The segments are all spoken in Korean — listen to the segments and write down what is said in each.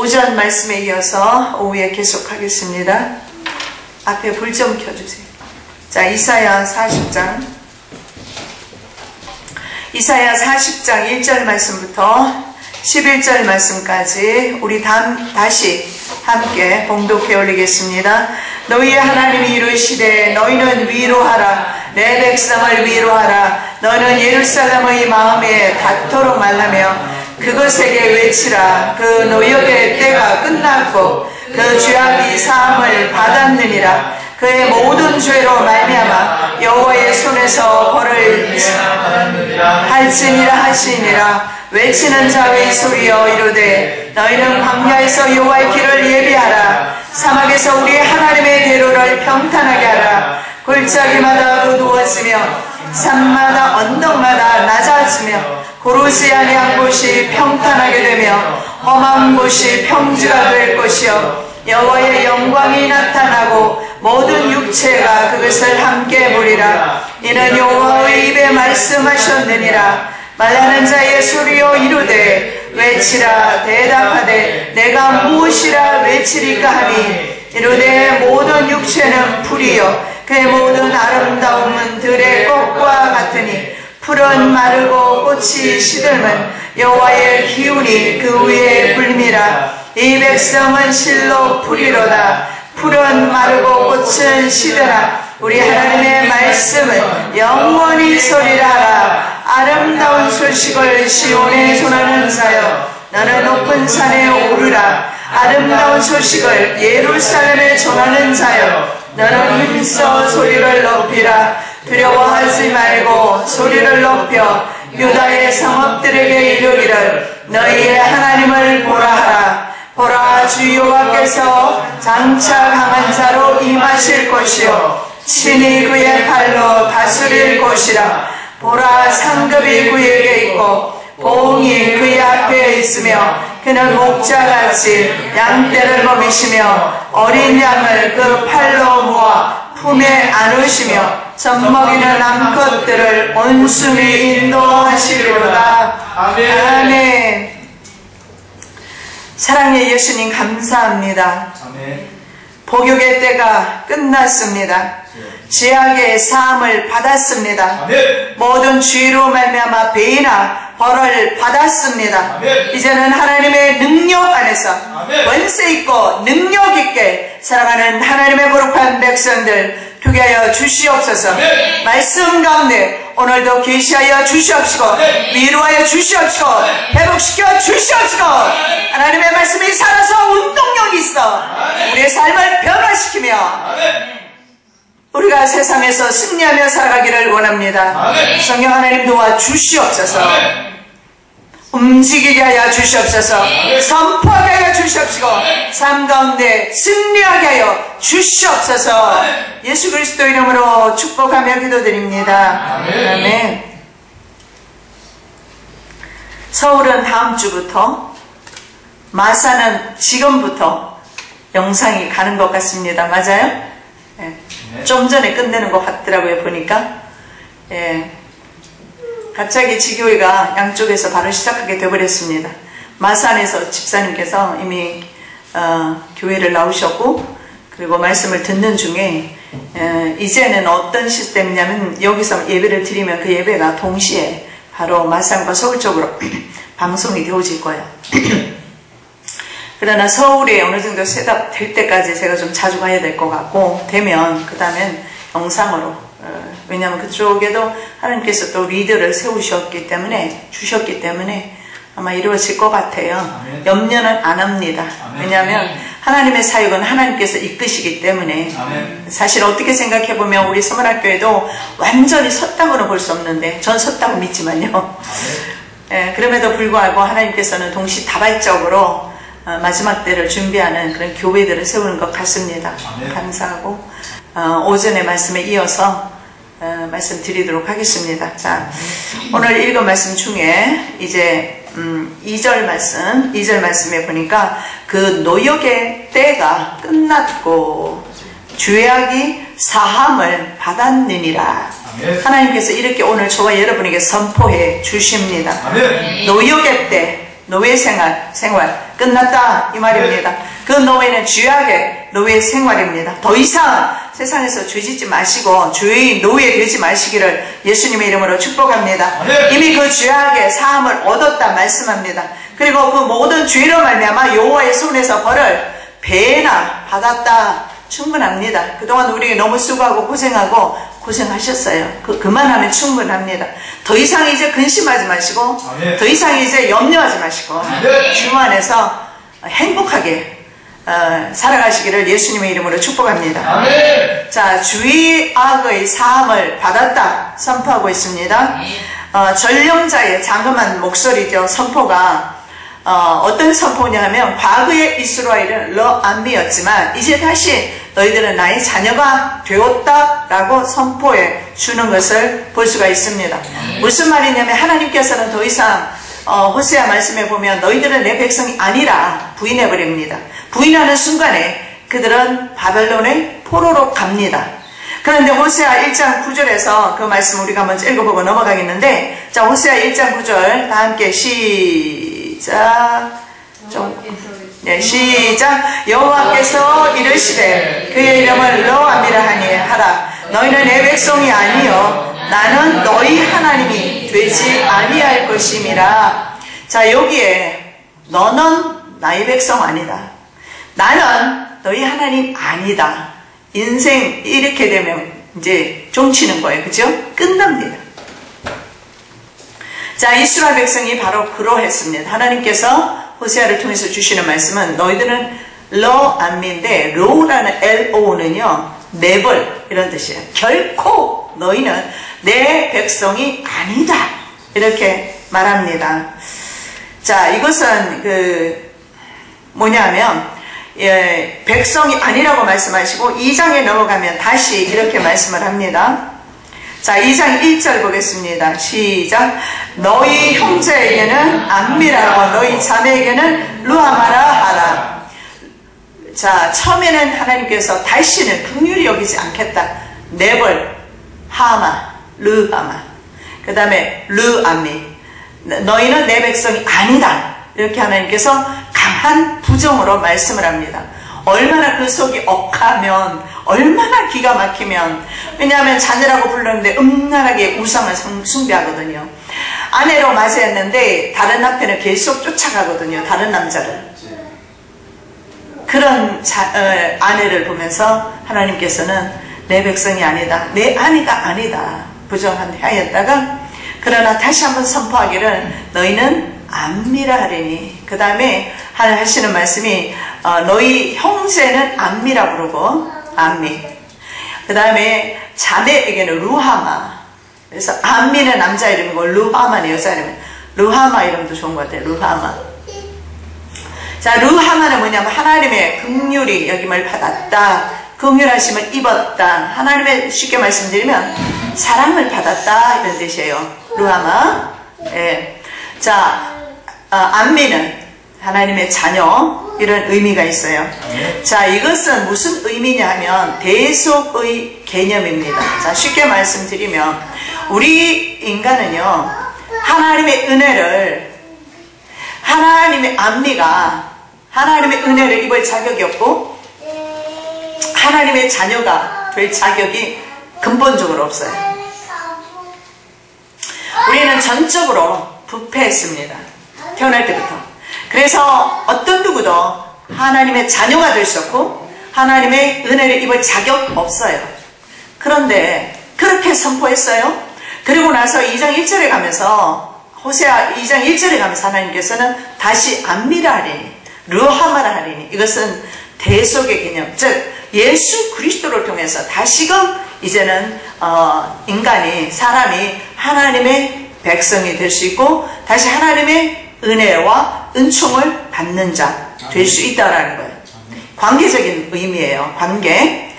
오전 말씀에 이어서 오후에 계속하겠습니다. 앞에 불 좀 켜주세요. 자, 이사야 40장 1절 말씀부터 11절 말씀까지 우리 다시 함께 봉독해 올리겠습니다. 너희의 하나님이 이르시되 너희는 위로하라. 내 백성을 위로하라. 너는 예루살렘의 마음에 닿도록 말하며 그것에게 외치라. 그 노역의 때가 끝났고 그 죄악이 사함을 받았느니라. 그의 모든 죄로 말미암아 여호와의 손에서 벌을 할지니라 하시니라. 외치는 자의 소리여 이르되 너희는 광야에서 여호와의 길을 예비하라. 사막에서 우리 하나님의 대로를 평탄하게 하라. 골짜기마다 어두워지며 산마다 언덕마다 낮아지며 고르지 아니한 곳이 평탄하게 되며 험한 곳이 평지가 될 것이요 여호와의 영광이 나타나고 모든 육체가 그것을 함께 보리라. 이는 여호와의 입에 말씀하셨느니라. 말하는 자의 소리여 이르되 외치라. 대답하되 내가 무엇이라 외치리까 하니 이르되 모든 육체는 풀이요 그의 모든 아름다움은 들의 꽃과 같으니 풀은 마르고 꽃이 시들면 여호와의 기운이 그 위에 불미라. 이 백성은 실로 풀이로다. 풀은 마르고 꽃은 시들아 우리 하나님의 말씀을 영원히 소리라 하라. 아름다운 소식을 시온에 전하는 자여 너는 높은 산에 오르라. 아름다운 소식을 예루살렘에 전하는 자여 너는 힘써 소리를 높이라. 두려워하지 말고 소리를 높여 유다의 성읍들에게 이르기를 너희의 하나님을 보라 하라. 보라, 주 여호와께서 장차 강한 자로 임하실 것이요 친히 그의 팔로 다스릴 것이라. 보라, 상급이 그에게 있고 보응이 그의 앞에 있으며 그는 목자같이 양떼를 먹이시며 어린 양을 그 팔로 모아 품에 안으시며 젖먹이는 암컷들을 온순히 인도하시리로다. 아멘. 사랑의 예수님 감사합니다. 아멘. 복육의 때가 끝났습니다. 죄악의 사함을 받았습니다. 아멘. 모든 죄로 말미암아 배이나 벌을 받았습니다. 아멘. 이제는 하나님의 능력 안에서 아멘. 권세 있고 능력 있게 살아가는 하나님의 거룩한 백성들 되게 하여 주시옵소서. 아멘. 말씀 가운데 오늘도 계시하여 주시옵시고 아멘. 위로하여 주시옵시고 아멘. 회복시켜 주시옵시고 아멘. 하나님의 말씀이 살아서 운동력이 있어 아멘. 우리의 삶을 변화시키며 아멘. 우리가 세상에서 승리하며 살아가기를 원합니다. 아멘. 성령 하나님 도와 주시옵소서. 아멘. 움직이게 하여 주시옵소서. 아멘. 선포하게 하여 주시옵시고 아멘. 삶 가운데 승리하게 하여 주시옵소서. 아멘. 예수 그리스도 이름으로 축복하며 기도드립니다. 아멘. 아멘. 서울은 다음 주부터, 마사는 지금부터 영상이 가는 것 같습니다. 맞아요? 네. 좀 전에 끝내는 것 같더라고요, 보니까. 예. 갑자기 지교회가 양쪽에서 바로 시작하게 되어버렸습니다. 마산에서 집사님께서 이미 교회를 나오셨고, 그리고 말씀을 듣는 중에 이제는 어떤 시스템이냐면 여기서 예배를 드리면 그 예배가 동시에 바로 마산과 서울 쪽으로 방송이 되어질 거예요. 그러나 서울에 어느 정도 셋업 될 때까지 제가 좀 자주 가야 될 것 같고, 되면 그 다음엔 영상으로, 왜냐하면 그쪽에도 하나님께서 또 리더를 세우셨기 때문에, 주셨기 때문에 아마 이루어질 것 같아요. 아멘. 염려는 안 합니다. 아멘. 왜냐하면 하나님의 사역은 하나님께서 이끄시기 때문에. 아멘. 사실 어떻게 생각해보면 우리 서문학교에도 완전히 섰다고는 볼 수 없는데, 전 섰다고 믿지만요. 예, 그럼에도 불구하고 하나님께서는 동시다발적으로 마지막 때를 준비하는 그런 교회들을 세우는 것 같습니다. 아멘. 감사하고 오전의 말씀에 이어서 말씀드리도록 하겠습니다. 자, 오늘 읽은 말씀 중에 이제 2절 말씀에 보니까 그 노역의 때가 끝났고 죄악이 사함을 받았느니라. 아멘. 하나님께서 이렇게 오늘 저와 여러분에게 선포해 주십니다. 아멘. 노역의 때, 노예 생활 끝났다 이 말입니다. 그 노예는 죄악의 노예 생활입니다. 더 이상 세상에서 죄짓지 마시고 죄의 노예 되지 마시기를 예수님의 이름으로 축복합니다. 이미 그 죄악의 사함을 얻었다 말씀합니다. 그리고 그 모든 죄로 말미암아 여호와의 손에서 벌을 배나 받았다. 충분합니다. 그동안 우리 너무 수고하고 고생하셨어요. 그만하면 충분합니다. 더 이상 이제 근심하지 마시고 더 이상 이제 염려하지 마시고 주 안에서 행복하게 살아가시기를 예수님의 이름으로 축복합니다. 자, 죄악의 사함을 받았다 선포하고 있습니다. 전령자의 장엄한 목소리죠. 선포가 어떤 선포냐 하면 과거의 이스라엘은 러-암미였지만 이제 다시 너희들은 나의 자녀가 되었다라고 선포해 주는 것을 볼 수가 있습니다. 무슨 말이냐면 하나님께서는 더 이상 호세아 말씀에 보면 너희들은 내 백성이 아니라 부인해버립니다. 부인하는 순간에 그들은 바벨론의 포로로 갑니다. 그런데 호세아 1장 9절에서 그 말씀 우리가 먼저 읽어보고 넘어가겠는데, 자, 호세아 1장 9절 다 함께 시작. 시작. 여호와께서 이르시되 그의 이름을 러-암미라 하라. 너희는 내 백성이 아니요 나는 너희 하나님이 되지 아니할 것임이라. 자, 여기에 너는 나의 백성 아니다. 나는 너희 하나님 아니다. 인생 이렇게 되면 이제 종치는 거예요. 그죠? 끝납니다. 자, 이스라엘 백성이 바로 그러했습니다. 하나님께서 호세아를 통해서 주시는 말씀은 너희들은 러-암미인데 로라는 L-O는요 never 이런 뜻이에요. 결코 너희는 내 백성이 아니다 이렇게 말합니다. 자, 이것은 뭐냐면 백성이 아니라고 말씀하시고 2장에 넘어가면 다시 이렇게 말씀을 합니다. 자, 2장 1절 보겠습니다. 시작. 너희 형제에게는 암미라고 너희 자매에게는 르하마라 하라. 자, 처음에는 하나님께서 다시는 긍휼히 여기지 않겠다. 네벌, 하마, 르하마. 그 다음에 르암미. 너희는 내 백성이 아니다. 이렇게 하나님께서 강한 부정으로 말씀을 합니다. 얼마나 그 속이 억하면, 얼마나 기가 막히면, 왜냐하면 자녀라고 불렀는데 음란하게 우상을 숭배하거든요. 아내로 맞이했는데 다른 남편을 계속 쫓아가거든요. 다른 남자를. 그런 아내를 보면서 하나님께서는 내 백성이 아니다, 내 아내가 아니다 부정하였다가, 그러나 다시 한번 선포하기를 너희는 암미라 하리니. 그 다음에 하시는 말씀이 너희 형제는 암미라 부르고 암미. 그 다음에 자매에게는 루하마. 그래서 암미는 남자 이름이고 루하마는 여자 이름이에요. 루하마 이름도 좋은 것 같아요. 루하마. 자, 루하마는 뭐냐면 하나님의 긍휼히 여김을 받았다, 긍휼하심을 입었다, 하나님의 쉽게 말씀드리면 사랑을 받았다 이런 뜻이에요. 루하마. 예. 자, 암미는 하나님의 자녀 이런 의미가 있어요. 자, 이것은 무슨 의미냐 하면 대속의 개념입니다. 자, 쉽게 말씀드리면 우리 인간은요 하나님의 은혜를, 하나님의 암미가 하나님의 은혜를 입을 자격이 없고 하나님의 자녀가 될 자격이 근본적으로 없어요. 우리는 전적으로 부패했습니다. 태어날 때부터. 그래서 어떤 누구도 하나님의 자녀가 될 수 없고 하나님의 은혜를 입을 자격 없어요. 그런데 그렇게 선포했어요. 그리고 나서 2장 1절에 가면서, 호세아 2장 1절에 가면서 하나님께서는 다시 암미라 하리니, 르하마라 하리니, 이것은 대속의 개념, 즉 예수 그리스도를 통해서 다시금 이제는 인간이, 사람이 하나님의 백성이 될 수 있고 다시 하나님의 은혜와 은총을 받는 자 될 수 있다라는 거예요. 관계적인 의미예요. 관계.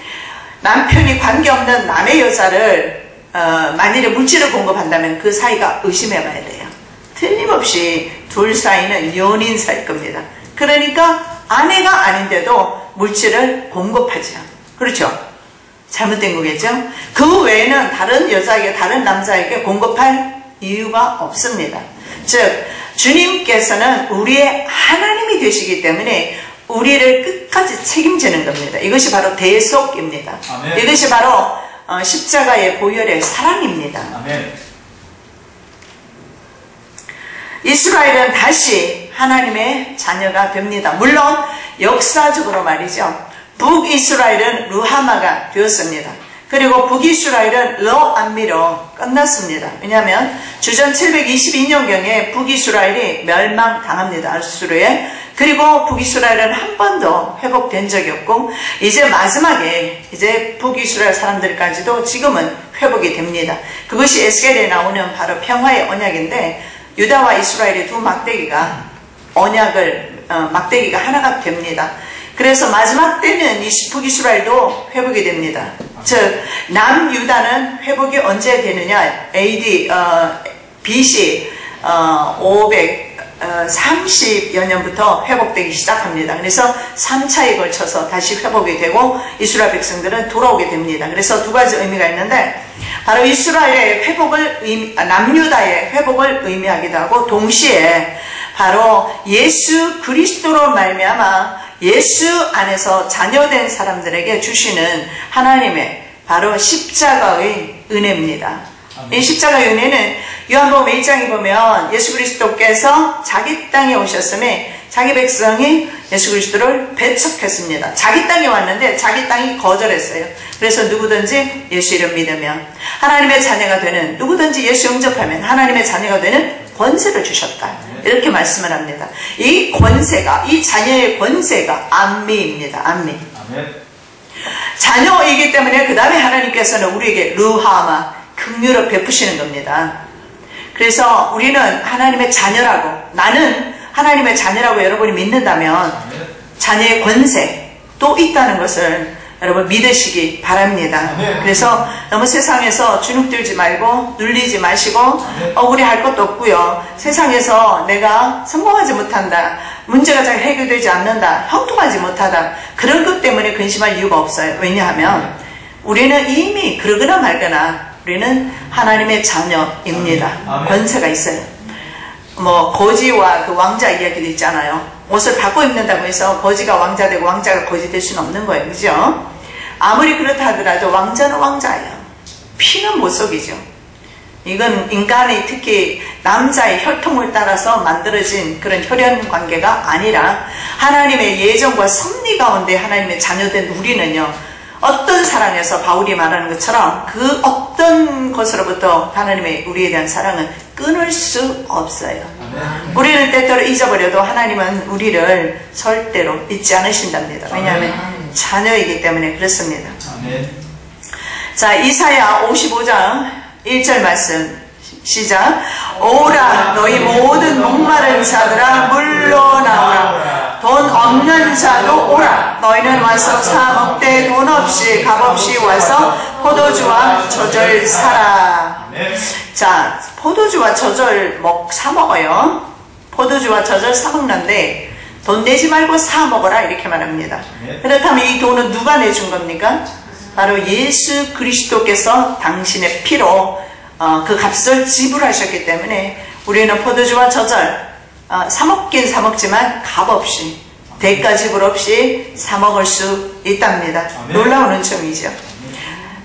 남편이 관계없는 남의 여자를 만일에 물질을 공급한다면 그 사이가 의심해 봐야 돼요. 틀림없이 둘 사이는 연인 사이일 겁니다. 그러니까 아내가 아닌데도 물질을 공급하죠. 그렇죠? 잘못된 거겠죠? 그 외에는 다른 여자에게, 다른 남자에게 공급할 이유가 없습니다. 즉 주님께서는 우리의 하나님이 되시기 때문에 우리를 끝까지 책임지는 겁니다. 이것이 바로 대속입니다. 아멘. 이것이 바로 십자가의 보혈의 사랑입니다. 아멘. 이스라엘은 다시 하나님의 자녀가 됩니다. 물론 역사적으로 말이죠. 북이스라엘은 루하마가 되었습니다. 그리고 북이스라엘은 로암미로 끝났습니다. 왜냐하면 주전 722년경에 북이스라엘이 멸망당합니다. 아수르에. 그리고 북이스라엘은 한 번도 회복된 적이 없고 이제 마지막에 이제 북이스라엘 사람들까지도 지금은 회복이 됩니다. 그것이 에스겔에 나오는 바로 평화의 언약인데 유다와 이스라엘의 두 막대기가 막대기가 하나가 됩니다. 그래서 마지막 때는 북이스라엘도 회복이 됩니다. 즉 남유다는 회복이 언제 되느냐? AD BC 530여 년부터 회복되기 시작합니다. 그래서 3차에 걸쳐서 다시 회복이 되고 이스라엘 백성들은 돌아오게 됩니다. 그래서 두 가지 의미가 있는데 바로 이스라엘의 회복을 남유다의 회복을 의미하기도 하고 동시에 바로 예수 그리스도로 말미암아 예수 안에서 자녀된 사람들에게 주시는 하나님의 바로 십자가의 은혜입니다. 이 십자가의 은혜는 요한복음 1장에 보면 예수 그리스도께서 자기 땅에 오셨음에 자기 백성이 예수 그리스도를 배척했습니다. 자기 땅에 왔는데 자기 땅이 거절했어요. 그래서 누구든지 예수 이름 믿으면 하나님의 자녀가 되는, 누구든지 예수 영접하면 하나님의 자녀가 되는 권세를 주셨다. 이렇게 말씀을 합니다. 이 권세가, 이 자녀의 권세가 안미입니다. 안미. 자녀이기 때문에 그 다음에 하나님께서는 우리에게 루하마, 긍휼을 베푸시는 겁니다. 그래서 우리는 하나님의 자녀라고, 나는 하나님의 자녀라고 여러분이 믿는다면 자녀의 권세 또 있다는 것을 여러분 믿으시기 바랍니다. 그래서 너무 세상에서 주눅들지 말고 눌리지 마시고 억울해할 것도 없고요. 세상에서 내가 성공하지 못한다, 문제가 잘 해결되지 않는다, 형통하지 못하다, 그런 것 때문에 근심할 이유가 없어요. 왜냐하면 우리는 이미 그러거나 말거나 우리는 하나님의 자녀입니다. 권세가 있어요. 뭐 거지와 그 왕자 이야기도 있잖아요. 옷을 바꿔 입는다고 해서 거지가 왕자 되고 왕자가 거지 될 수는 없는 거예요. 그죠? 아무리 그렇다 하더라도 왕자는 왕자예요. 피는 못 속이죠. 이건 인간이 특히 남자의 혈통을 따라서 만들어진 그런 혈연 관계가 아니라 하나님의 예정과 섭리 가운데 하나님의 자녀된 우리는요, 어떤 사랑에서 바울이 말하는 것처럼 그 어떤 것으로부터 하나님의 우리에 대한 사랑은 끊을 수 없어요. 우리는 때때로 잊어버려도 하나님은 우리를 절대로 잊지 않으신답니다. 왜냐하면 자녀이기 때문에 그렇습니다. 자, 이사야 55장 1절 말씀 시작. 오라 너희 모든 목마른 자들아 물러나오라. 돈 없는 자도 오라. 너희는 와서 사 먹되 돈 없이 값 없이 와서 포도주와 저절 사라. 자, 포도주와 저절 사 먹어요. 포도주와 저절 사 먹는데 돈 내지 말고 사 먹어라 이렇게 말합니다. 그렇다면 이 돈은 누가 내준 겁니까? 바로 예수 그리스도께서 당신의 피로 그 값을 지불하셨기 때문에 우리는 포도주와 저절 사 먹긴 사 먹지만 값 없이, 대가 지불 없이 사 먹을 수 있답니다. 놀라운 은총이죠.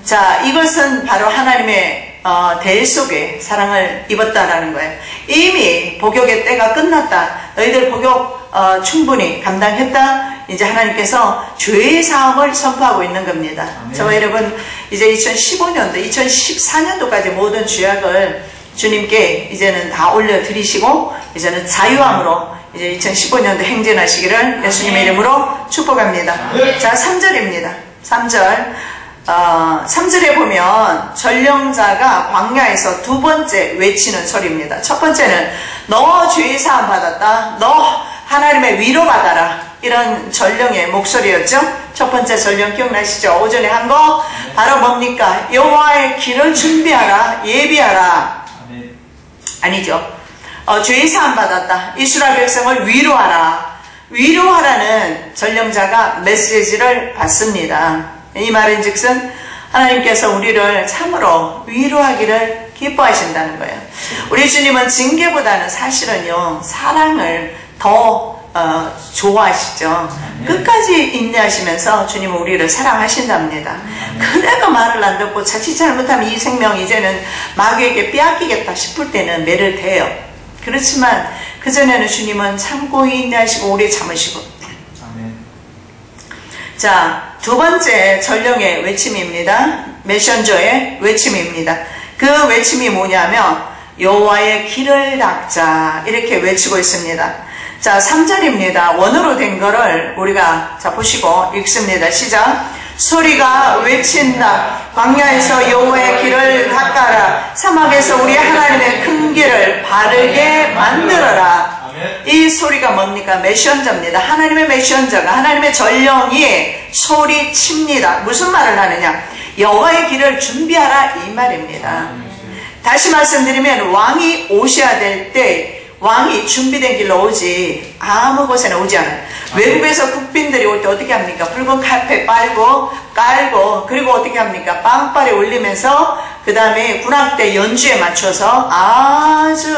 자, 이것은 바로 하나님의 대속의 사랑을 입었다라는 거예요. 이미 복역의 때가 끝났다. 너희들 복역 충분히 감당했다. 이제 하나님께서 죄의 사함을 선포하고 있는 겁니다. 저와 여러분, 이제 2015년도, 2014년도까지 모든 죄악을 주님께 이제는 다 올려드리시고 이제는 자유함으로 이제 2015년도 행진하시기를 예수님의 이름으로 축복합니다. 자, 3절입니다. 3절. 3절에 보면 전령자가 광야에서 두 번째 외치는 소리입니다. 첫 번째는 너 죄의 사함 받았다, 너 하나님의 위로 받아라, 이런 전령의 목소리였죠. 첫 번째 전령 기억나시죠? 오전에 한 거 바로 뭡니까? 여호와의 길을 준비하라, 예비하라. 아니죠. 죄의 사함 받았다, 이스라엘 백성을 위로하라. 위로하라는 전령자가 메시지를 받습니다. 이 말은 즉슨 하나님께서 우리를 참으로 위로하기를 기뻐하신다는 거예요. 우리 주님은 징계보다는 사실은요, 사랑을 더 좋아하시죠. 끝까지 인내하시면서 주님은 우리를 사랑하신답니다. 그래도 말을 안 듣고 자칫 잘못하면 이 생명 이제는 마귀에게 빼앗기겠다 싶을 때는 매를 대요. 그렇지만 그전에는 주님은 참고 인내하시고 오래 참으시고. 자, 두 번째 전령의 외침입니다. 메션저의 외침입니다. 그 외침이 뭐냐면 여호와의 길을 닦자 이렇게 외치고 있습니다. 자, 3절입니다. 원어로 된 거를 우리가 자 보시고 읽습니다. 시작. 소리가 외친다. 광야에서 여호와의 길을 닦아라. 사막에서 우리 하나님의 큰 길을 바르게 만들어라. 이 소리가 뭡니까? 메시언자입니다. 하나님의 메시언자가 하나님의 전령이 소리칩니다. 무슨 말을 하느냐? 여호와의 길을 준비하라 이 말입니다. 다시 말씀드리면 왕이 오셔야 될 때 왕이 준비된 길로 오지 아무 곳에나 오지 않아요. 외국에서 국빈들이 올 때 어떻게 합니까? 붉은 칼페 깔고 그리고 어떻게 합니까? 빵빠레 올리면서 그 다음에 군악대 연주에 맞춰서 아주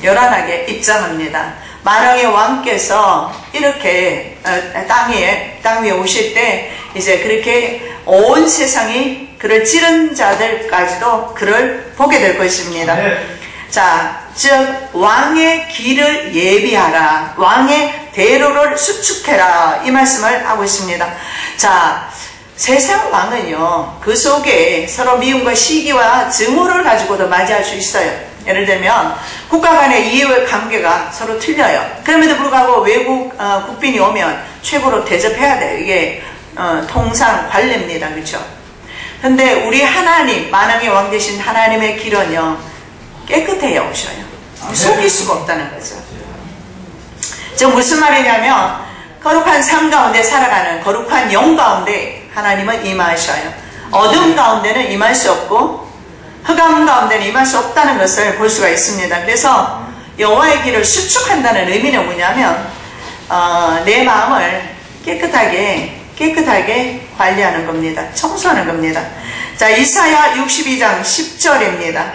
요란하게 입장합니다. 만왕의 왕께서 이렇게 땅 위에 오실 때 이제 그렇게 온 세상이 그를 찌른 자들까지도 그를 보게 될 것입니다. 자, 즉 왕의 길을 예비하라. 왕의 대로를 수축해라. 이 말씀을 하고 있습니다. 자, 세상 왕은요, 그 속에 서로 미움과 시기와 증오를 가지고도 맞이할 수 있어요. 예를 들면 국가 간의 이해의 관계가 서로 틀려요. 그럼에도 불구하고 외국 국빈이 오면 최고로 대접해야 돼요. 이게 통상 관례입니다. 그렇죠? 근데 우리 하나님, 만왕의 왕 되신 하나님의 길은요, 깨끗해야 오셔요. 속일 수가 없다는 거죠. 저 무슨 말이냐면 거룩한 삶 가운데 살아가는 거룩한 영 가운데 하나님은 임하셔요. 어둠 가운데는 임할 수 없고 흑암 가운데는 임할 수 없다는 것을 볼 수가 있습니다. 그래서 여호와의 길을 수축한다는 의미는 뭐냐면 내 마음을 깨끗하게 관리하는 겁니다. 청소하는 겁니다. 자, 이사야 62장 10절입니다.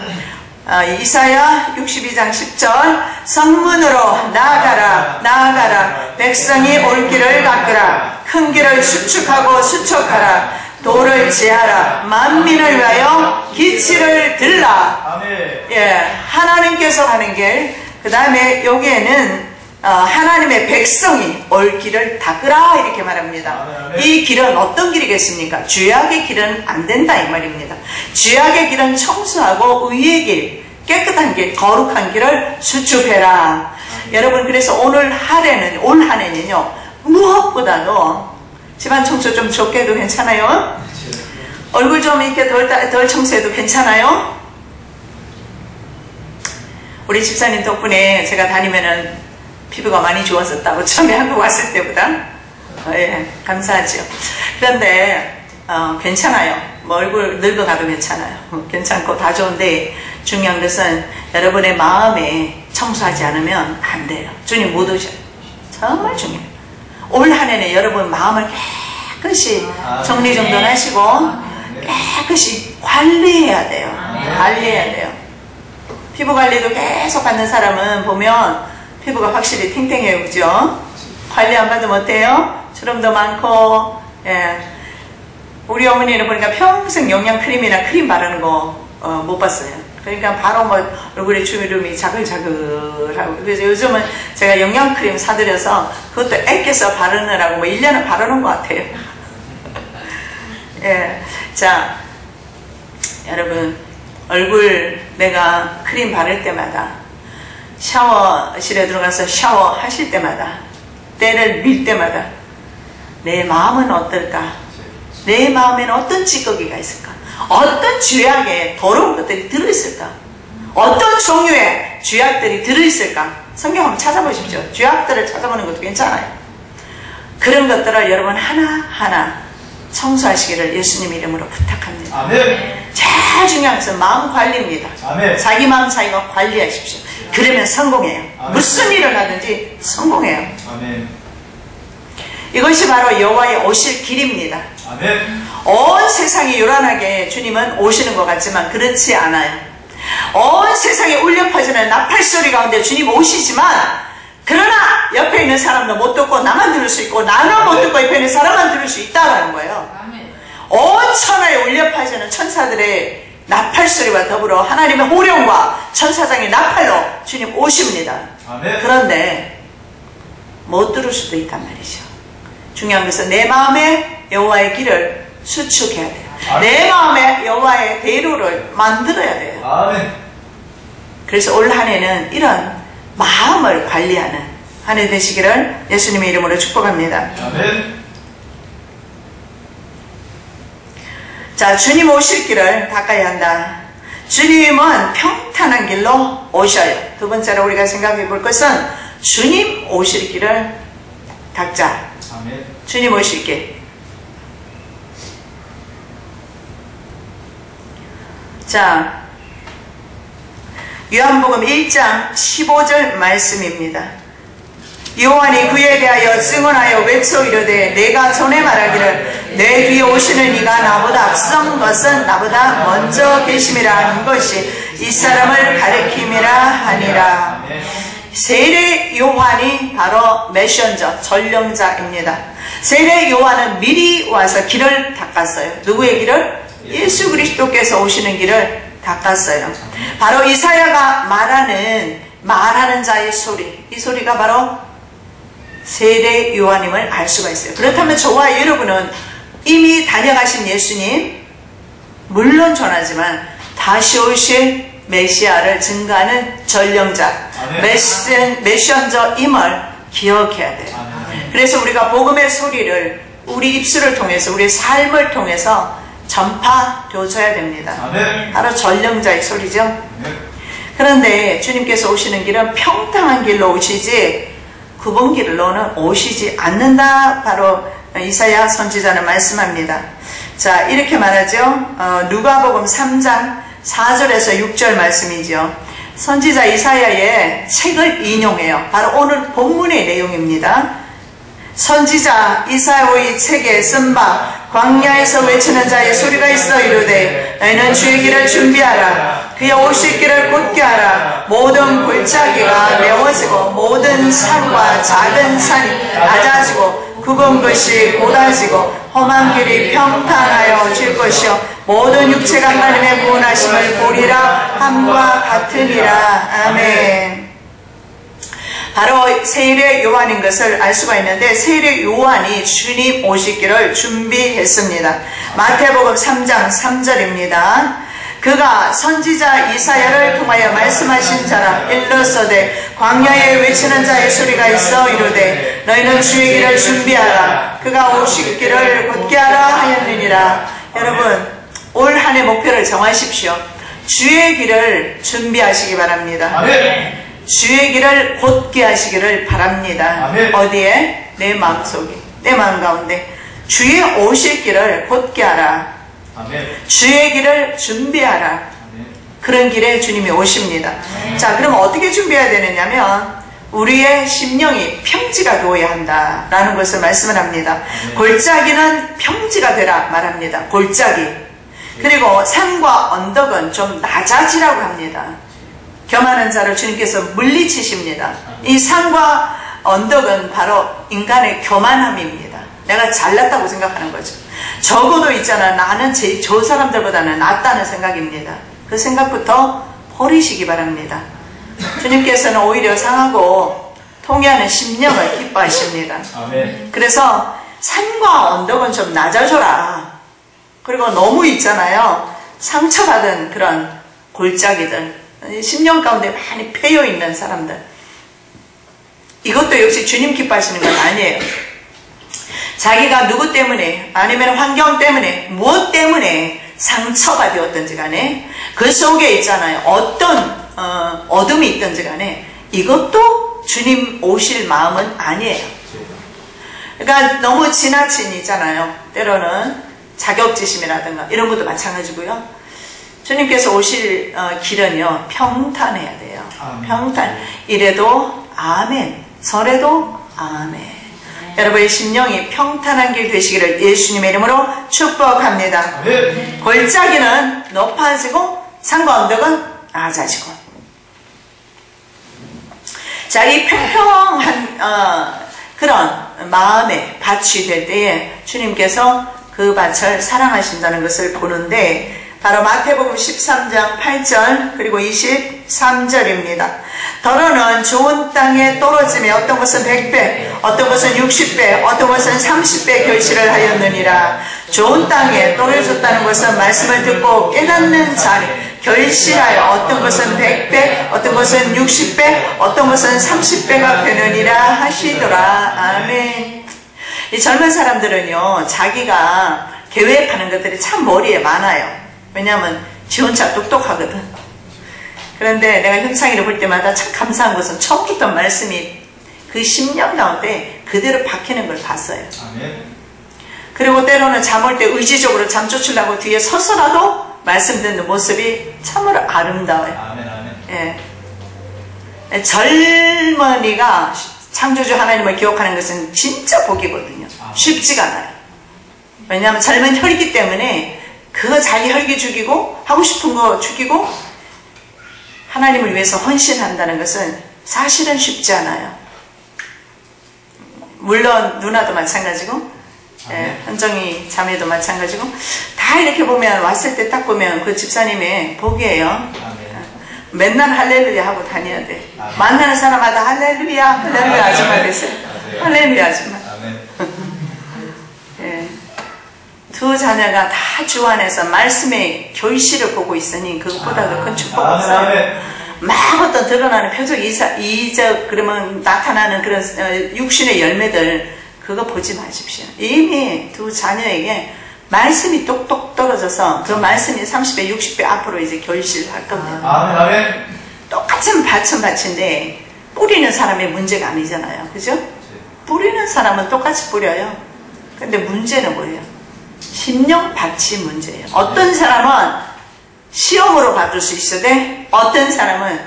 이사야 62장 10절. 성문으로 나아가라. 백성이 올 길을 닦으라. 큰 길을 수축하고 수척하라. 도를 지하라. 만민을 위하여 기치를 들라. 하나님께서 하는 길, 그 다음에 여기에는 하나님의 백성이 올 길을 닦으라 이렇게 말합니다. 이 길은 어떤 길이겠습니까? 죄악의 길은 안 된다 이 말입니다. 죄악의 길은 청소하고 의의 길, 깨끗한 길, 거룩한 길을 수축해라. 여러분, 그래서 올 한 해는요, 무엇보다도 집안 청소 좀 적게 해도 괜찮아요? 얼굴 좀 이렇게 덜 청소해도 괜찮아요? 우리 집사님 덕분에 제가 다니면은 피부가 많이 좋아졌다고 처음에 한국 왔을 때보다. 감사하죠. 그런데 괜찮아요. 뭐 얼굴 늙어가도 괜찮아요. 괜찮고 다 좋은데 중요한 것은 여러분의 마음에 청소하지 않으면 안 돼요. 주님 못 오셔요. 정말 중요해요. 올 한 해는 여러분 마음을 깨끗이 정리정돈하시고 깨끗이 관리해야 돼요. 관리해야 돼요. 피부 관리도 계속 받는 사람은 보면 피부가 확실히 탱탱해요. 그죠? 관리 안 받으면 어때요? 주름도 많고. 우리 어머니는 보니까 평생 영양크림이나 크림 바르는 거 못 봤어요. 그러니까 바로 뭐 얼굴에 주름이 자글자글하고. 그래서 요즘은 제가 영양크림 사드려서 그것도 애껴서 바르느라고 뭐 1년은 바르는 것 같아요. 자, 여러분, 얼굴 내가 크림 바를 때마다, 샤워실에 들어가서 샤워하실 때마다, 때를 밀 때마다 내 마음은 어떨까? 내 마음에는 어떤 찌꺼기가 있을까? 어떤 죄악에 더러운 것들이 들어있을까? 어떤 종류의 죄악들이 들어있을까? 성경 한번 찾아보십시오. 죄악들을 찾아보는 것도 괜찮아요. 그런 것들을 여러분 하나하나 청소하시기를 예수님 이름으로 부탁합니다. 아멘. 제일 중요한 것은 마음 관리입니다. 아멘. 자기 마음 자기가 관리하십시오. 그러면 성공해요. 아멘. 무슨 일을 하든지 성공해요. 아멘. 이것이 바로 여호와의 오실 길입니다. 아멘. 온 세상이 요란하게 주님은 오시는 것 같지만 그렇지 않아요. 온 세상에 울려 퍼지는 나팔소리 가운데 주님 오시지만 그러나 옆에 있는 사람도 못 듣고 나만 들을 수 있고 나는 못 듣고 옆에 있는 사람만 들을 수 있다는 거예요. 온 천하에 울려 퍼지는 천사들의 나팔소리와 더불어 하나님의 호령과 천사장의 나팔로 주님 오십니다. 아멘. 그런데 못 들을 수도 있단 말이죠. 중요한 것은 내 마음에 여호와의 길을 수축해야 돼요. 아멘. 내 마음에 여호와의 대로를 만들어야 돼요. 아멘. 그래서 올 한 해는 이런 마음을 관리하는 한 해 되시기를 예수님의 이름으로 축복합니다. 아멘. 자, 주님 오실 길을 닦아야 한다. 주님은 평탄한 길로 오셔요. 두 번째로 우리가 생각해 볼 것은 주님 오실 길을 닦자. 아멘. 주님 오실 길. 자, 요한복음 1장 15절 말씀입니다. 요한이 그에 대하여 증언하여 외쳐 이르되 내가 전에 말하기를 내 뒤에 오시는 이가 나보다 앞선 것은 나보다 먼저 계심이라 하는 것이 이 사람을 가리킴이라 하니라. 세례 요한이 바로 메션저, 전령자입니다. 세례 요한은 미리 와서 길을 닦았어요. 누구의 길을? 예수 그리스도께서 오시는 길을 닦았어요. 바로 이사야가 말하는 자의 소리, 이 소리가 바로 세례 요한임을 알 수가 있어요. 그렇다면 저와 여러분은 이미 다녀가신 예수님, 물론 전하지만 다시 오실 메시아를 증거하는 전령자, 메시언저임을 기억해야 돼요. 그래서 우리가 복음의 소리를 우리 입술을 통해서, 우리 삶을 통해서 전파되어줘야 됩니다. 바로 전령자의 소리죠. 그런데 주님께서 오시는 길은 평탄한 길로 오시지 굽은 길로는 오시지 않는다. 바로 이사야 선지자는 말씀합니다. 자, 이렇게 말하죠. 누가복음 3장 4절에서 6절 말씀이죠. 선지자 이사야의 책을 인용해요. 바로 오늘 본문의 내용입니다. 선지자 이사야의 책에 쓴 바 광야에서 외치는 자의 소리가 있어 이르되 너희는 주의 길을 준비하라. 그의 오실 길을 곧게 하라. 모든 골짜기가 메워지고 모든 산과 작은 산이 낮아지고 굽은 것이 곧아지고 험한 길이 평탄하여 질 것이요 모든 육체가 하나님의 구원하심을 보리라 함과 같으니라. 아멘. 바로 세례 요한인 것을 알 수가 있는데 세례 요한이 주님 오시기를 준비했습니다. 마태복음 3장 3절입니다. 그가 선지자 이사야를 통하여 말씀하신 자라. 일러서되 광야에 외치는 자의 소리가 있어 이르되 너희는 주의 길을 준비하라. 그가 오실 길을 곧게 하라 하였느니라. 여러분, 올 한 해 목표를 정하십시오. 주의 길을 준비하시기 바랍니다. 아멘. 주의 길을 곧게 하시기를 바랍니다. 아멘. 어디에? 내 마음속에, 내 마음 가운데 주의 오실 길을 곧게 하라. 아멘. 주의 길을 준비하라. 아멘. 그런 길에 주님이 오십니다. 자, 그럼 어떻게 준비해야 되느냐면 우리의 심령이 평지가 되어야 한다라는 것을 말씀을 합니다. 골짜기는 평지가 되라 말합니다. 골짜기. 그리고 산과 언덕은 좀 낮아지라고 합니다. 겸하는 자를 주님께서 물리치십니다. 이 산과 언덕은 바로 인간의 교만함입니다. 내가 잘났다고 생각하는 거죠. 적어도 있잖아. 나는 저 사람들보다는 낫다는 생각입니다. 그 생각부터 버리시기 바랍니다. 주님께서는 오히려 상하고 통회하는 심령을 기뻐하십니다. 아멘. 그래서 산과 언덕은 좀 낮아져라. 그리고 너무 있잖아요. 상처받은 그런 골짜기들, 심령 가운데 많이 패여있는 사람들, 이것도 역시 주님 기뻐하시는 건 아니에요. 자기가 누구 때문에 아니면 환경 때문에 무엇 때문에 상처가 되었든지 간에 그 속에 있잖아요. 어떤 어둠이 있든지 간에 이것도 주님 오실 마음은 아니에요. 그러니까 너무 지나친 있잖아요. 때로는 자격지심이라든가 이런 것도 마찬가지고요. 주님께서 오실 길은요, 평탄해야 돼요. 아멘. 평탄. 이래도 아멘, 저래도 아멘. 여러분의 심령이 평탄한 길 되시기를 예수님의 이름으로 축복합니다. 골짜기는 높아지고 산과 언덕은 낮아지고. 자, 이 평평한 그런 마음의 밭이 될 때에 주님께서 그 밭을 사랑하신다는 것을 보는데, 바로 마태복음 13장 8절 그리고 23절입니다. 더러는 좋은 땅에 떨어지며 어떤 것은 100배, 어떤 것은 60배, 어떤 것은 30배 결실을 하였느니라. 좋은 땅에 떨어졌다는 것은 말씀을 듣고 깨닫는 자리, 결실하여 어떤 것은 100배, 어떤 것은 60배, 어떤 것은 30배가 되느니라 하시더라. 아멘. 이 젊은 사람들은요, 자기가 계획하는 것들이 참 머리에 많아요. 왜냐하면 지 혼자 똑똑하거든. 그런데 내가 현창이를 볼 때마다 참 감사한 것은 처음부터 말씀이 그 10년 가운데 그대로 박히는 걸 봤어요. 아멘. 그리고 때로는 잠 올 때 의지적으로 잠 쫓으려고 뒤에 서서라도 말씀 듣는 모습이 참으로 아름다워요. 아멘, 아멘. 예. 젊은이가 창조주 하나님을 기억하는 것은 진짜 복이거든요. 쉽지가 않아요. 왜냐하면 젊은 혈이기 때문에 그거 자기 혈기 죽이고 하고 싶은 거 죽이고 하나님을 위해서 헌신한다는 것은 사실은 쉽지 않아요. 물론 누나도 마찬가지고, 예, 현정이 자매도 마찬가지고, 다 이렇게 보면 왔을 때 딱 보면 그 집사님의 복이에요. 맨날 할렐루야 하고 다녀야 돼. 만나는 사람마다 할렐루야, 할렐루야 아줌마 됐어요. 할렐루야 아줌마. 예. 두 자녀가 다 주 안에서 말씀의 결실을 보고 있으니 그것보다 더 큰 축복 없어요. 막 어떤 드러나는 표적 이적 그러면 나타나는 그런 육신의 열매들 그거 보지 마십시오. 이미 두 자녀에게 말씀이 똑똑 떨어져서 그 말씀이 30배 60배 앞으로 이제 결실할 겁니다. 아멘. 똑같은 밭은 밭인데 뿌리는 사람의 문제가 아니잖아요. 그죠? 뿌리는 사람은 똑같이 뿌려요. 근데 문제는 뭐예요? 심령 밭이 문제예요. 어떤 사람은 시험으로 받을 수 있어도 어떤 사람은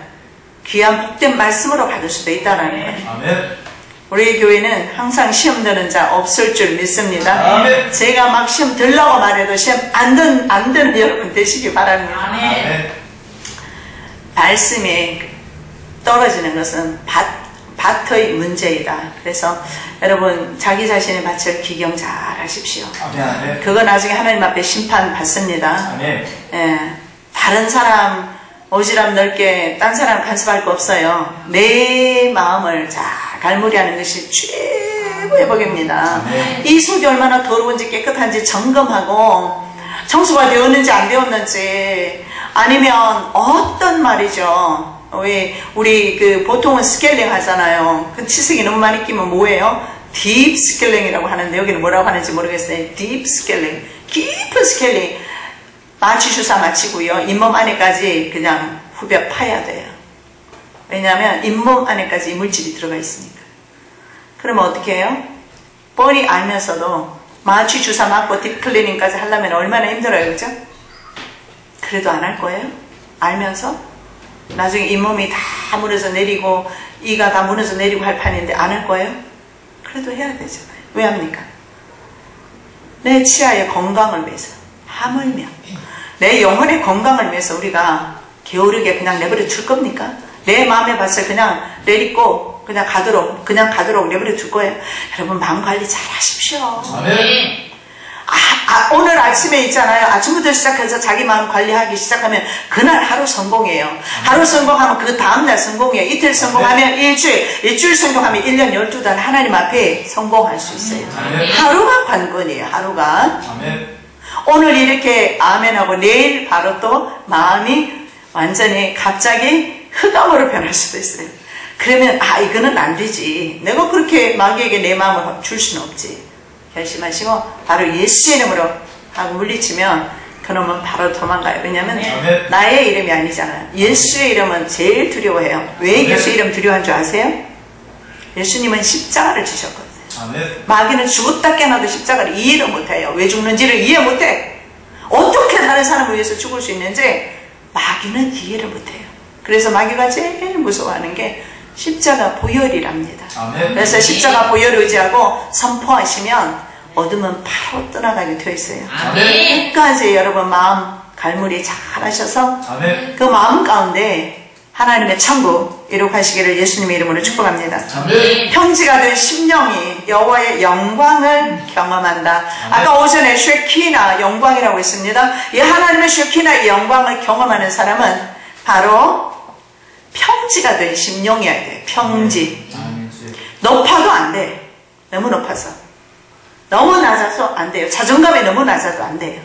귀한 복된 말씀으로 받을 수도 있다는 거예요. 아멘. 우리 교회는 항상 시험 드는 자 없을 줄 믿습니다. 아멘. 제가 막 시험 들라고 말해도 시험 안 드는 여러분 되시기 바랍니다. 아멘. 말씀이 떨어지는 것은 밭의 문제이다. 그래서 여러분 자기 자신의 밭을 기경 잘 하십시오. 아멘. 그거 나중에 하나님 앞에 심판 받습니다. 아멘. 예, 다른 사람 오지랖 넓게 딴 사람 간섭할 거 없어요. 내 마음을 잘 갈무리하는 것이 최고의 복입니다. 아멘. 이 속이 얼마나 더러운지 깨끗한지 점검하고 청소가 되었는지 안 되었는지, 아니면 어떤 말이죠. 우리 그 보통은 스케일링 하잖아요. 그 치석이 너무 많이 끼면 뭐예요? 딥 스케일링이라고 하는데 여기는 뭐라고 하는지 모르겠어요. 딥 스케일링, 깊은 스케일링. 마취 주사 마치고요, 잇몸 안에까지 그냥 후벼 파야 돼요. 왜냐하면 잇몸 안에까지 이물질이 들어가 있으니까. 그러면 어떻게 해요? 뻔히 알면서도 마취 주사 맞고 딥 클리닝까지 하려면 얼마나 힘들어요, 그죠? 그래도 안 할 거예요? 알면서? 나중에 잇몸이 다 무너져 내리고 이가 다 무너져 내리고 할 판인데 안 할 거예요? 그래도 해야 되잖아요. 왜 합니까? 내 치아의 건강을 위해서, 하물며 내 영혼의 건강을 위해서 우리가 게으르게 그냥 내버려 둘 겁니까? 내 마음의 밭을 그냥 내딛고 그냥 가도록 내버려 둘 거예요. 여러분 마음 관리 잘 하십시오. 아멘. 오늘 아침에 있잖아요. 아침부터 시작해서 자기 마음 관리하기 시작하면 그날 하루 성공이에요. 하루 성공하면 그 다음날 성공이에요. 이틀 성공하면 일주일 성공하면 1년 12달 하나님 앞에 성공할 수 있어요. 하루가 관건이에요. 하루가. 오늘 이렇게 아멘하고 내일 바로 또 마음이 완전히 갑자기 흑암으로 변할 수도 있어요. 그러면 이거는 안 되지. 내가 그렇게 마귀에게 내 마음을 줄 수는 없지. 결심하시고 바로 예수의 이름으로 하고 물리치면 그놈은 바로 도망가요. 왜냐하면 나의 이름이 아니잖아요. 예수의 이름은 제일 두려워해요. 왜 예수의 이름 두려워한 줄 아세요? 예수님은 십자가를 지셨거든요. 마귀는 죽었다 깨어나도 십자가를 이해를 못해요. 왜 죽는지를 이해 못해. 어떻게 다른 사람을 위해서 죽을 수 있는지 마귀는 이해를 못해요. 그래서 마귀가 제일 무서워하는 게 십자가 보혈이랍니다. 아멘. 그래서 십자가 보혈을 의지하고 선포하시면 어둠은 바로 떠나가게 되어 있어요. 아멘. 끝까지 여러분 마음 갈무리 잘 하셔서 아멘. 그 마음 가운데 하나님의 천국 이룩하시기를 예수님의 이름으로 축복합니다. 아멘. 평지가 된 심령이 여호와의 영광을 경험한다. 아까 오전에 쉐키나 영광이라고 했습니다. 이 하나님의 쉐키나 영광을 경험하는 사람은 바로 평지가 된 심령이어야 돼. 평지. 높아도 안 돼. 너무 높아서. 너무 낮아서 안 돼요. 자존감이 너무 낮아도 안 돼요.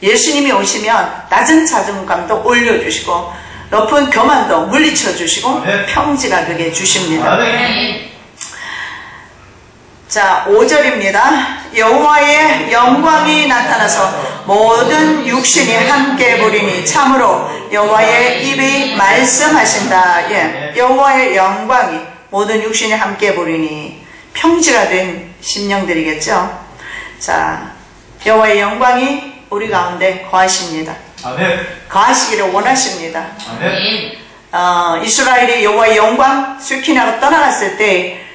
예수님이 오시면 낮은 자존감도 올려주시고 높은 교만도 물리쳐 주시고 평지가 되게 주십니다. 자, 5절입니다. 여호와의 영광이 나타나서 모든 육신이 함께 보리니 참으로 여호와의 입이 말씀하신다. 예, 여호와의 영광이 모든 육신이 함께 보리니 평지가 된 심령들이겠죠. 자, 여호와의 영광이 우리 가운데 거하십니다. 아멘. 거하시기를 원하십니다. 아멘. 이스라엘이 여호와의 영광 슈키나가 떠나갔을 때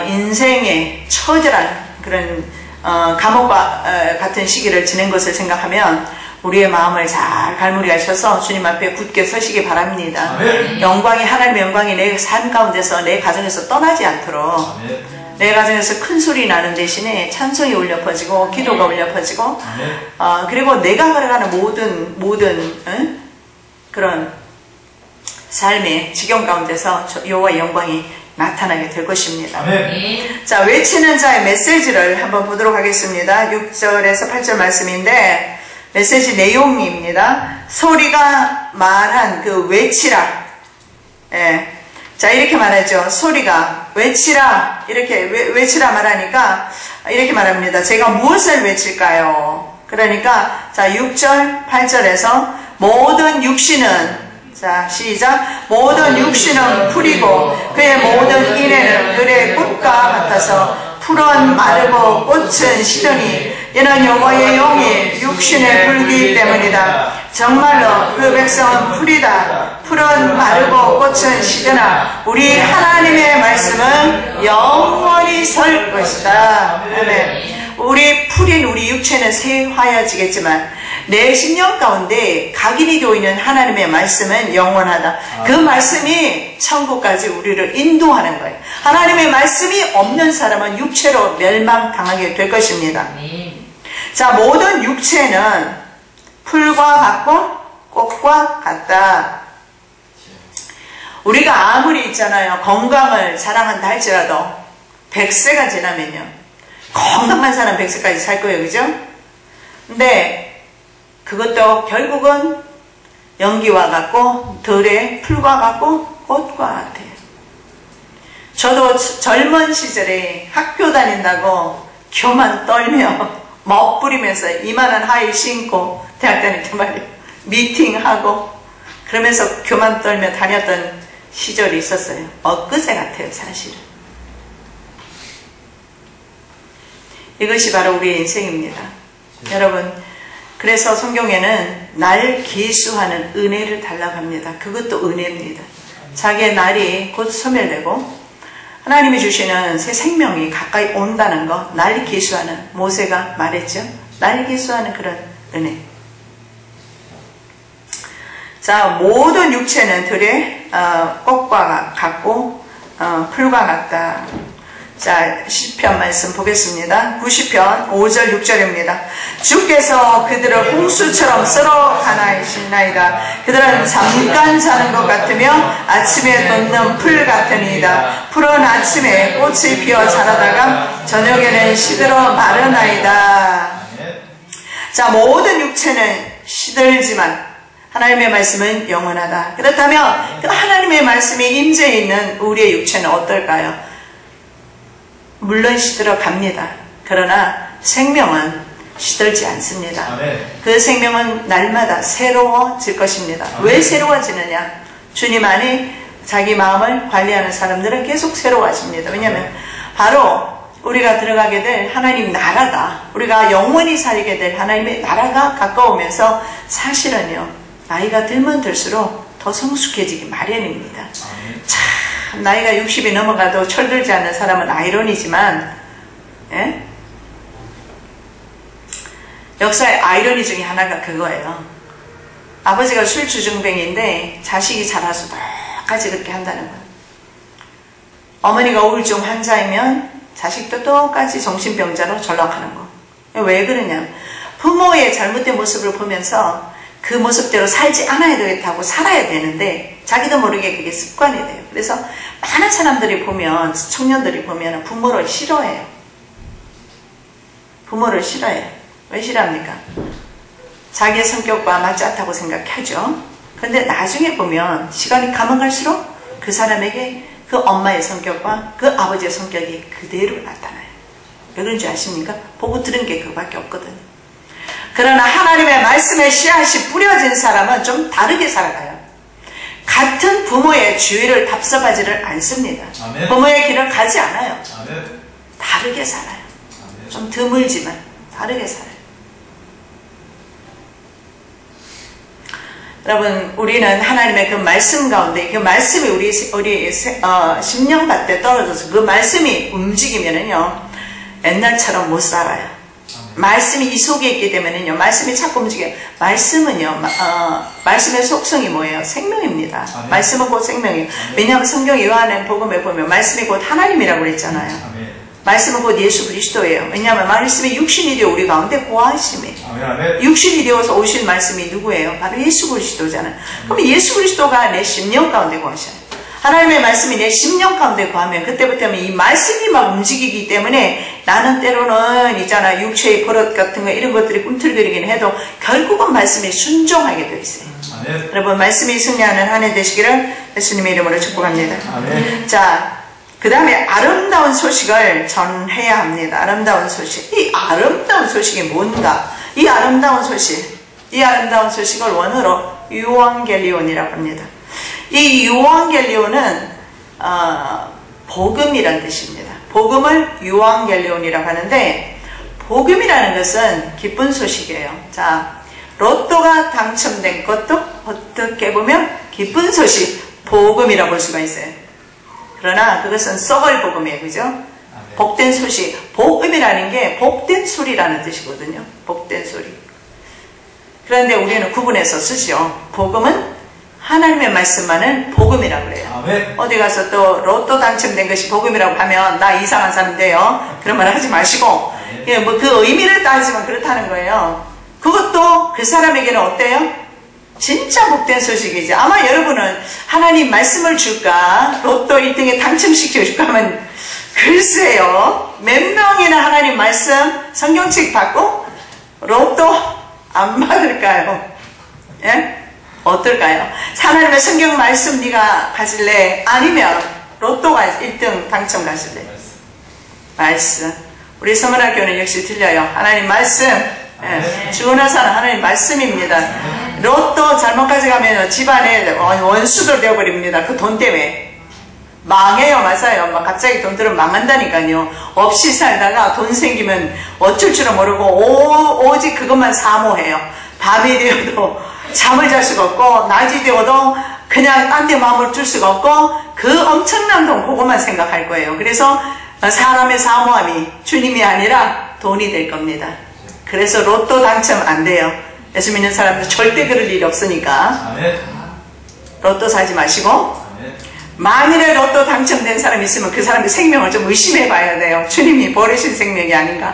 인생의 처절한 그런 감옥과 같은 시기를 지낸 것을 생각하면 우리의 마음을 잘 갈무리하셔서 주님 앞에 굳게 서시기 바랍니다. 아멘. 영광이 하나님의 영광이 내 삶 가운데서 내 가정에서 떠나지 않도록 아멘. 내 가정에서 큰 소리 나는 대신에 찬송이 울려 퍼지고 기도가 울려 퍼지고 그리고 내가 걸어가는 모든 그런 삶의 지경 가운데서 여호와의 영광이 나타나게 될 것입니다. 아멘. 자, 외치는 자의 메시지를 한번 보도록 하겠습니다. 6절에서 8절 말씀인데 메시지 내용입니다. 소리가 말한 그 외치라. 예. 자, 이렇게 말하죠. 소리가 외치라. 이렇게 외치라 말하니까 이렇게 말합니다. 제가 무엇을 외칠까요? 그러니까 자, 6절 8절에서 모든 육신은 자, 시작. 모든 육신은 풀이고 그의 모든 인애는 들의 꽃과 같아서 풀은 마르고 꽃은 시드니 이는 여호와의 영이 육신에 불기 때문이다. 정말로 그 백성은 풀이다. 풀은 마르고 꽃은 시드나 우리 하나님의 말씀은 영원히 설 것이다. 아멘. 우리 풀인 우리 육체는 쇠하여지겠지만 내 심령 가운데 각인이 되어 있는 하나님의 말씀은 영원하다. 그 말씀이 천국까지 우리를 인도하는 거예요. 하나님의 말씀이 없는 사람은 육체로 멸망당하게 될 것입니다. 자, 모든 육체는 풀과 같고 꽃과 같다. 우리가 아무리 있잖아요. 건강을 자랑한다 할지라도 100세가 지나면요. 건강한 사람 100세까지 살 거예요. 그죠? 근데 그것도 결국은 연기와 같고 들의 풀과 같고 꽃과 같아요. 저도 젊은 시절에 학교 다닌다고 교만 떨며 멋부리면서 이만한 하이 신고 대학 다닐 때 말이에요. 미팅하고 그러면서 교만 떨며 다녔던 시절이 있었어요. 엊그제 같아요. 사실은. 이것이 바로 우리의 인생입니다. 여러분, 그래서 성경에는 날 기수하는 은혜를 달라고 합니다. 그것도 은혜입니다. 자기의 날이 곧 소멸되고 하나님이 주시는 새 생명이 가까이 온다는 거, 날 기수하는, 모세가 말했죠. 날 기수하는 그런 은혜. 자, 모든 육체는 들의 꽃과 같고 풀과 같다. 자, 시편 말씀 보겠습니다. 90편 5절 6절입니다. 주께서 그들을 홍수처럼 썰어 가나이시나이다. 그들은 잠깐 자는 것 같으며 아침에 돋는 풀 같으니이다. 풀은 아침에 꽃이 피어 자라다가 저녁에는 시들어 마르나이다. 자, 모든 육체는 시들지만 하나님의 말씀은 영원하다. 그렇다면 그 하나님의 말씀이 임재해 있는 우리의 육체는 어떨까요? 물론 시들어 갑니다. 그러나 생명은 시들지 않습니다. 아멘. 그 생명은 날마다 새로워질 것입니다. 아멘. 왜 새로워지느냐? 주님 안에 자기 마음을 관리하는 사람들은 계속 새로워집니다. 왜냐하면 바로 우리가 들어가게 될 하나님 나라가, 우리가 영원히 살게 될 하나님의 나라가 가까우면서 사실은요, 나이가 들면 들수록 더 성숙해지기 마련입니다. 아멘. 참 참 나이가 60이 넘어가도 철들지 않는 사람은 아이러니지만, 예? 역사의 아이러니 중에 하나가 그거예요. 아버지가 술주정뱅인데 자식이 자라서 똑같이 그렇게 한다는 거예요. 어머니가 우울증 환자이면 자식도 똑같이 정신병자로 전락하는 거. 왜 그러냐? 부모의 잘못된 모습을 보면서 그 모습대로 살지 않아야 되겠다고 살아야 되는데 자기도 모르게 그게 습관이 돼요. 그래서 많은 사람들이 보면, 청년들이 보면 부모를 싫어해요. 부모를 싫어해요. 왜 싫어합니까? 자기의 성격과 맞지 않다고 생각하죠. 근데 나중에 보면 시간이 가면 갈수록 그 사람에게 그 엄마의 성격과 그 아버지의 성격이 그대로 나타나요. 왜 그런지 아십니까? 보고 들은 게 그거밖에 없거든요. 그러나 하나님의 말씀의 씨앗이 뿌려진 사람은 좀 다르게 살아가요. 같은 부모의 주위를 답습하지를 않습니다. 아멘. 부모의 길을 가지 않아요. 아멘. 다르게 살아요. 아멘. 좀 드물지만 다르게 살아요. 여러분, 우리는 하나님의 그 말씀 가운데 그 말씀이 우리 심령밭에 떨어져서 그 말씀이 움직이면은요 옛날처럼 못 살아요. 말씀이 이 속에 있기 때문에요 말씀이 자꾸 움직여요. 말씀은요 말씀의 속성이 뭐예요? 생명입니다. 아멘. 말씀은 곧 생명이에요. 왜냐하면 성경 요한의 복음에 보면 말씀이 곧 하나님이라고 그랬잖아요. 아멘. 말씀은 곧 예수 그리스도예요. 왜냐하면 말씀이 육신이 되어 우리 가운데 거하심이에요. 아멘. 육신이 되어서 오신 말씀이 누구예요? 바로 예수 그리스도잖아요. 그럼 예수 그리스도가 내 심령 가운데 거하셔요. 하나님의 말씀이 내 심령 가운데 거하면 그때부터는 이 말씀이 막 움직이기 때문에 나는 때로는 있잖아 육체의 버릇 같은 거 이런 것들이 꿈틀거리긴 해도 결국은 말씀에 순종하게 되어 있어요. 아멘. 여러분 말씀이 승리하는 한 해 되시기를 예수님의 이름으로 축복합니다. 아멘. 자, 그 다음에 아름다운 소식을 전해야 합니다. 아름다운 소식. 이 아름다운 소식이 뭔가? 이 아름다운 소식을 원어로 유앙겔리온이라고 합니다. 이 유앙겔리온은 복음이란 뜻입니다. 복음을 유앙겔리온이라고 하는데 복음이라는 것은 기쁜 소식이에요. 자, 로또가 당첨된 것도 어떻게 보면 기쁜 소식, 복음이라고 볼 수가 있어요. 그러나 그것은 썩을 복음이에요. 그죠? 복된 소식. 복음이라는 게 복된 소리라는 뜻이거든요. 복된 소리. 그런데 우리는 구분해서 쓰죠. 복음은 하나님의 말씀만은 복음이라고 그래요. 아멘. 어디 가서 또 로또 당첨된 것이 복음이라고 하면 나 이상한 사람 돼요. 그런 말 하지 마시고 예, 뭐 그 의미를 따지면 그렇다는 거예요. 그것도 그 사람에게는 어때요? 진짜 복된 소식이지. 아마 여러분은 하나님 말씀을 줄까? 로또 1등에 당첨시켜 줄까 하면 글쎄요. 몇 명이나 하나님 말씀 성경책 받고 로또 안 받을까요? 예? 어떨까요? 하나님의 성경 말씀 네가 가질래? 아니면 로또가 1등 당첨 가질래? 말씀. 우리 서문학교는 역시 틀려요. 하나님 말씀. 예. 주원하사는 하나님 말씀입니다. 로또 잘못 가져가면 집안에 원수들 되어버립니다. 그 돈 때문에. 망해요. 맞아요. 막 갑자기 돈 들으면 망한다니까요. 없이 살다가 돈 생기면 어쩔 줄은 모르고 오직 그것만 사모해요. 밤이 되어도 잠을 잘 수가 없고 낮이 되어도 그냥 딴 데 마음을 둘 수가 없고 그 엄청난 돈 그것만 생각할 거예요. 그래서 사람의 사모함이 주님이 아니라 돈이 될 겁니다. 그래서 로또 당첨 안 돼요. 예수 믿는 사람들 절대 그럴 일이 없으니까. 아멘. 로또 사지 마시고 아멘. 만일에 로또 당첨된 사람이 있으면 그 사람의 생명을 좀 의심해 봐야 돼요. 주님이 버리신 생명이 아닌가.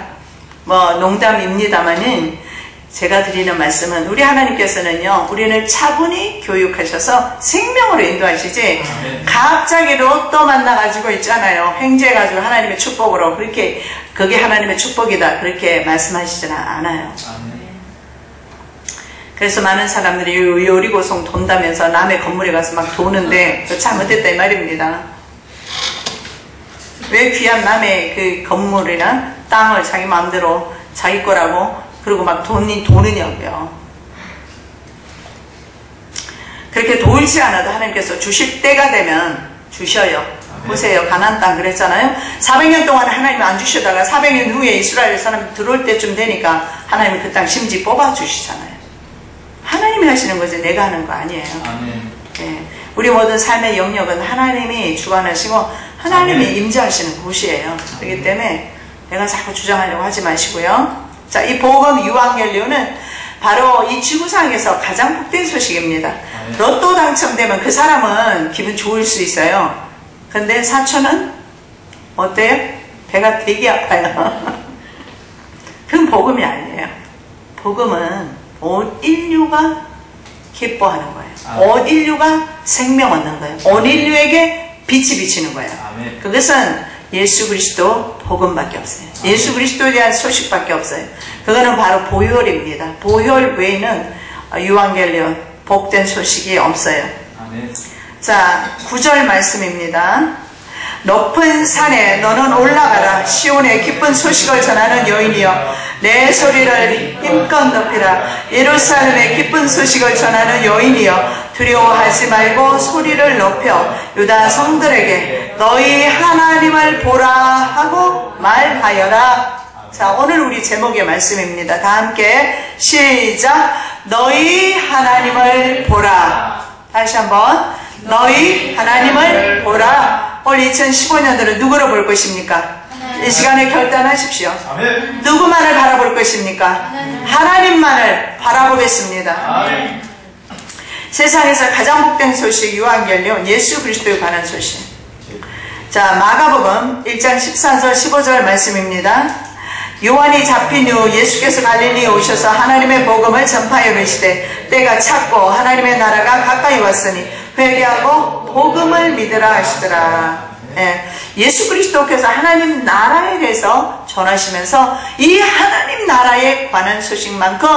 뭐 농담입니다만은 제가 드리는 말씀은 우리 하나님께서는요 우리를 차분히 교육하셔서 생명으로 인도하시지 갑자기 로또 만나가지고 있잖아요. 횡재해가지고 하나님의 축복으로 그렇게 그게 하나님의 축복이다 그렇게 말씀하시지는 않아요. 그래서 많은 사람들이 요리고성 돈다면서 남의 건물에 가서 막 도는데 잘못됐다 이 말입니다. 왜 귀한 남의 그 건물이나 땅을 자기 마음대로 자기 거라고 그리고 막 도느냐고요. 그렇게 도울지 않아도 하나님께서 주실 때가 되면 주셔요. 보세요. 가나안 땅 그랬잖아요. 400년 동안 하나님이 안 주시다가 400년 후에 이스라엘 사람이 들어올 때쯤 되니까 하나님이 그 땅 심지 뽑아주시잖아요. 하나님이 하시는 거지 내가 하는 거 아니에요. 아멘. 네. 우리 모든 삶의 영역은 하나님이 주관하시고 하나님이 임재하시는 곳이에요. 그렇기 때문에 내가 자꾸 주장하려고 하지 마시고요. 자, 이 복음 유앙겔리오는 바로 이 지구상에서 가장 복된 소식입니다. 로또 당첨되면 그 사람은 기분 좋을 수 있어요. 근데 사촌은 어때요? 배가 되게 아파요. 그건 복음이 아니에요. 복음은 온 인류가 기뻐하는 거예요. 온 인류가 생명 얻는 거예요. 온 인류에게 빛이 비치는 거예요. 그것은 예수 그리스도 복음밖에 없어요. 예수 그리스도에 대한 소식밖에 없어요. 그거는 바로 보혈입니다. 보혈 외에는 유앙겔리온 복된 소식이 없어요. 자, 9절 말씀입니다. 높은 산에 너는 올라가라. 시온의 기쁜 소식을 전하는 여인이여 내 소리를 힘껏 높이라. 예루살렘의 기쁜 소식을 전하는 여인이여 두려워하지 말고 소리를 높여 유다 성들에게 너희 하나님을 보라 하고 말하여라. 자, 오늘 우리 제목의 말씀입니다. 다 함께 시작. 너희 하나님을 보라. 다시 한번 너희 하나님을 보라. 올 2015년도는 누구를 볼 것입니까? 이 시간에 결단하십시오. 누구만을 바라볼 것입니까? 하나님만을 바라보겠습니다. 세상에서 가장 복된 소식 유앙겔리온 예수 그리스도에 관한 소식. 자, 마가복음 1장 14절 15절 말씀입니다. 요한이 잡힌 후 예수께서 갈릴리에 오셔서 하나님의 복음을 전파하여 이르시되 때가 찼고 하나님의 나라가 가까이 왔으니 회개하고 복음을 믿으라 하시더라. 예수 그리스도께서 하나님 나라에 대해서 전하시면서 이 하나님 나라에 관한 소식만큼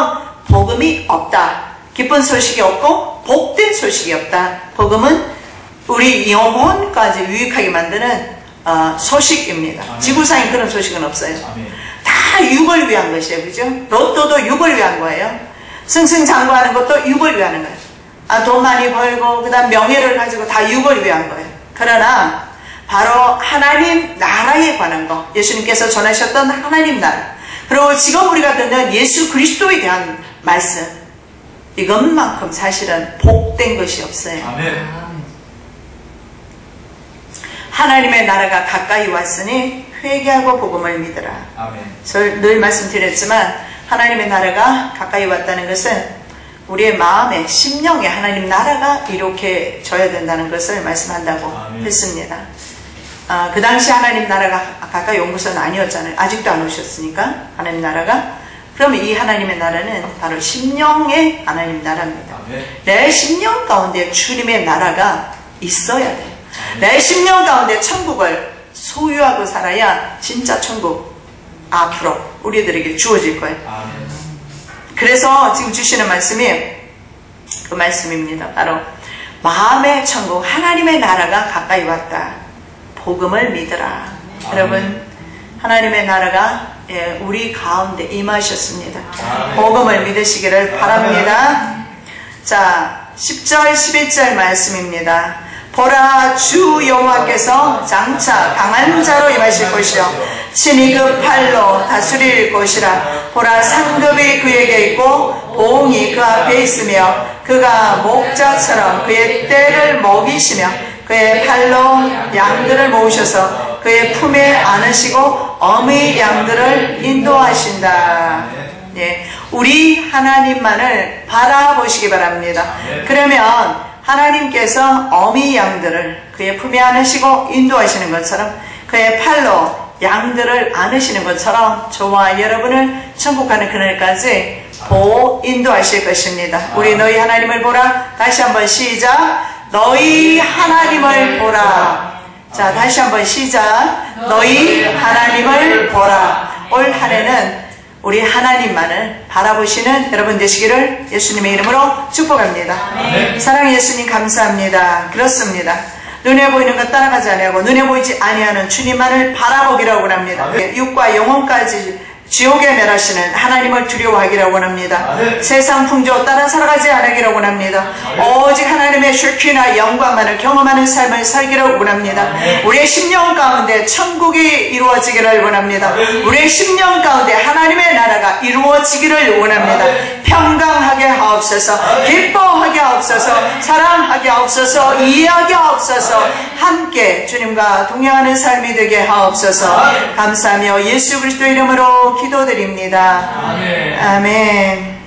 복음이 없다. 기쁜 소식이 없고 복된 소식이 없다. 복음은 우리 영혼까지 유익하게 만드는 소식입니다. 지구상에 그런 소식은 없어요. 다 육을 위한 것이에요. 그죠? 로또도 육을 위한 거예요. 승승장구하는 것도 육을 위하는 거예요. 돈 많이 벌고 그 다음 명예를 가지고 다 육을 위한 거예요. 그러나 바로 하나님 나라에 관한 거, 예수님께서 전하셨던 하나님 나라, 그리고 지금 우리가 듣는 예수 그리스도에 대한 말씀, 이것만큼 사실은 복된 것이 없어요. 아멘. 하나님의 나라가 가까이 왔으니 회개하고 복음을 믿으라. 아멘. 늘 말씀드렸지만 하나님의 나라가 가까이 왔다는 것은 우리의 마음에 심령에 하나님 나라가 이렇게 져야 된다는 것을 말씀한다고 했습니다. 그 당시 하나님 나라가 가까이 온 것은 아니었잖아요. 아직도 안 오셨으니까 하나님 나라가. 그러면 이 하나님의 나라는 바로 심령의 하나님 나라입니다. 내 심령 가운데 주님의 나라가 있어야 돼요. 내 심령 가운데 천국을 소유하고 살아야 진짜 천국 앞으로 우리들에게 주어질 거예요. 그래서 지금 주시는 말씀이 그 말씀입니다. 바로 마음의 천국 하나님의 나라가 가까이 왔다. 복음을 믿으라. 여러분 하나님의 나라가 우리 가운데 임하셨습니다. 복음을 믿으시기를 바랍니다. 자, 10절 11절 말씀입니다. 보라 주 여호와께서 장차 강한 자로 임하실 것이요 친히 그 팔로 다스릴 것이라. 보라 상급이 그에게 있고 보응이 그 앞에 있으며 그가 목자처럼 그의 떼를 먹이시며 그의 팔로 양들을 모으셔서 그의 품에 안으시고 어미 양들을 인도하신다. 예, 우리 하나님만을 바라보시기 바랍니다. 그러면 하나님께서 어미 양들을 그의 품에 안으시고 인도하시는 것처럼 그의 팔로 양들을 안으시는 것처럼 저와 여러분을 천국 가는 그날까지 인도하실 것입니다. 우리 너희 하나님을 보라. 다시 한번 시작. 너희 하나님을 보라. 자, 다시 한번 시작. 너희 하나님을 보라. 올 한 해는 우리 하나님만을 바라보시는 여러분 되시기를 예수님의 이름으로 축복합니다. 네. 사랑의 예수님 감사합니다. 그렇습니다. 눈에 보이는 것 따라가지 아니하고 눈에 보이지 아니하는 주님만을 바라보기라고 합니다. 네. 육과 영혼까지 지옥에 멸하시는 하나님을 두려워하기라고 합니다. 네. 세상 풍조 따라 살아가지 않으기라고 합니다. 네. 오직 하나님의 쉐키나 영광만을 경험하는 삶을 살기를 원합니다. 네. 우리의 심령 가운데 천국이 이루어지기를 원합니다. 네. 우리의 심령 가운데 하나님의 나라가 이루어지기를 원합니다. 네. 평강하게 하옵소서. 기뻐하게 하옵소서. 하옵소서. 사랑하게 하옵소서. 이해하게 하옵소서. 함께 주님과 동행하는 삶이 되게 하옵소서. 감사하며 예수 그리스도 이름으로 기도드립니다. 아멘.